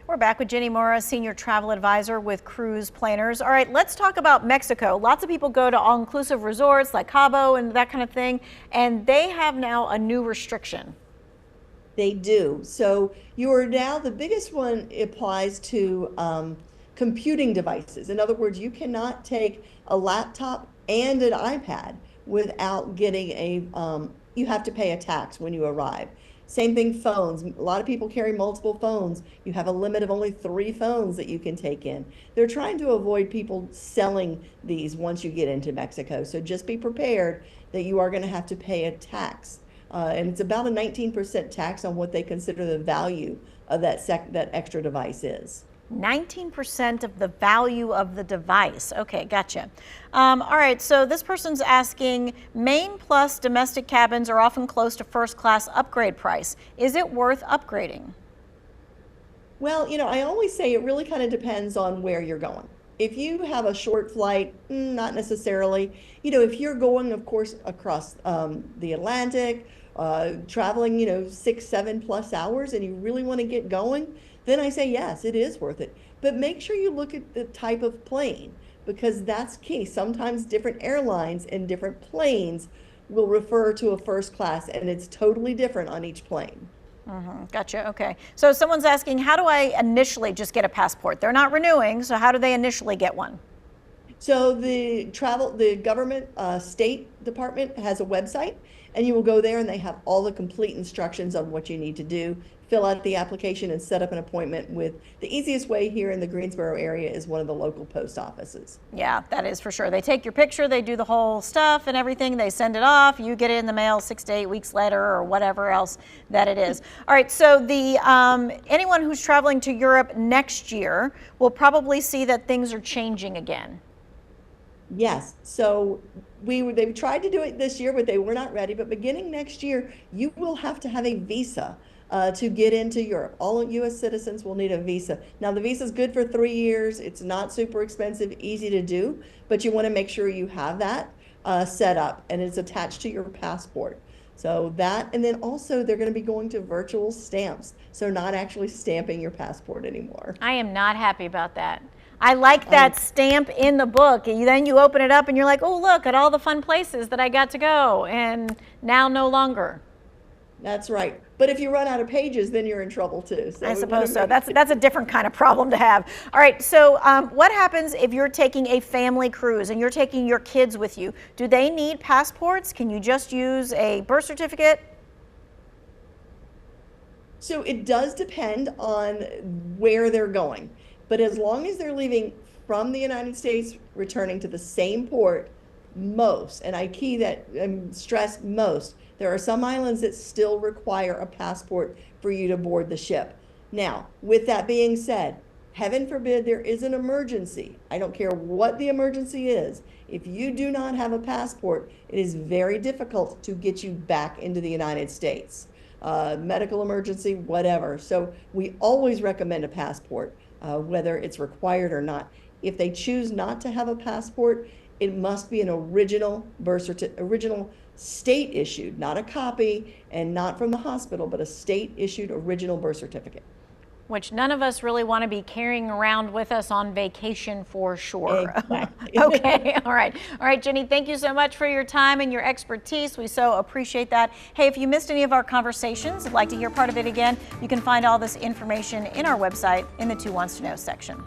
We're back with Jenny Mora, Senior Travel Advisor with Cruise Planners. All right, let's talk about Mexico. Lots of people go to all-inclusive resorts like Cabo and that kind of thing, and they have now a new restriction. They do. So you are now, the biggest one applies to computing devices. In other words, you cannot take a laptop and an iPad without getting you have to pay a tax when you arrive. Same thing, phones. A lot of people carry multiple phones. You have a limit of only 3 phones that you can take in. They're trying to avoid people selling these once you get into Mexico. So just be prepared that you are going to have to pay a tax. And it's about a 19% tax on what they consider the value of that extra device is. 19% of the value of the device. Okay, gotcha. All right, so this person's asking, Main Plus domestic cabins are often close to first class upgrade price. Is it worth upgrading? Well, I always say it really kind of depends on where you're going. If you have a short flight, not necessarily. If you're going, of course, across the Atlantic, traveling, 6-7+ hours, and you really want to get going, then I say yes, it is worth it. But make sure you look at the type of plane, because that's key. Sometimes different airlines and different planes will refer to a first class, and it's totally different on each plane. Gotcha. Okay. So someone's asking, how do I initially just get a passport? They're not renewing, so how do they initially get one? So the government State Department has a website, and you will go there and they have all the complete instructions on what you need to do. Fill out the application and set up an appointment with, the easiest way here in the Greensboro area is one of the local post offices. Yeah, that is for sure. They take your picture, they do the whole stuff and everything, they send it off, you get it in the mail 6 to 8 weeks later or whatever else that it is. All right, so anyone who's traveling to Europe next year will probably see that things are changing again. Yes, so they tried to do it this year, but they were not ready. But beginning next year, you will have to have a visa to get into Europe. All U.S. citizens will need a visa. Now, the visa is good for 3 years. It's not super expensive, easy to do, but you want to make sure you have that set up and it's attached to your passport. So that, and then also they're going to be going to virtual stamps, so not actually stamping your passport anymore. I am not happy about that. I like that stamp in the book, and then you open it up and you're like, oh, look at all the fun places that I got to go, and now no longer. That's right. But if you run out of pages, then you're in trouble too. So I suppose so. That's a different kind of problem to have. All right, so what happens if you're taking a family cruise and you're taking your kids with you? Do they need passports? Can you just use a birth certificate? So it does depend on where they're going. But as long as they're leaving from the United States, returning to the same port, most, and I key that and stress most, there are some islands that still require a passport for you to board the ship. Now, with that being said, heaven forbid there is an emergency. I don't care what the emergency is. If you do not have a passport, it is very difficult to get you back into the United States. Medical emergency, whatever. So we always recommend a passport. Whether it's required or not. If they choose not to have a passport, it must be an original original state issued, not a copy and not from the hospital, but a state issued original birth certificate. Which none of us really want to be carrying around with us on vacation for sure. Exactly. Okay, all right. All right, Jenny, thank you so much for your time and your expertise. We so appreciate that. Hey, if you missed any of our conversations, would like to hear part of it again, you can find all this information in our website in the Who Wants to Know section.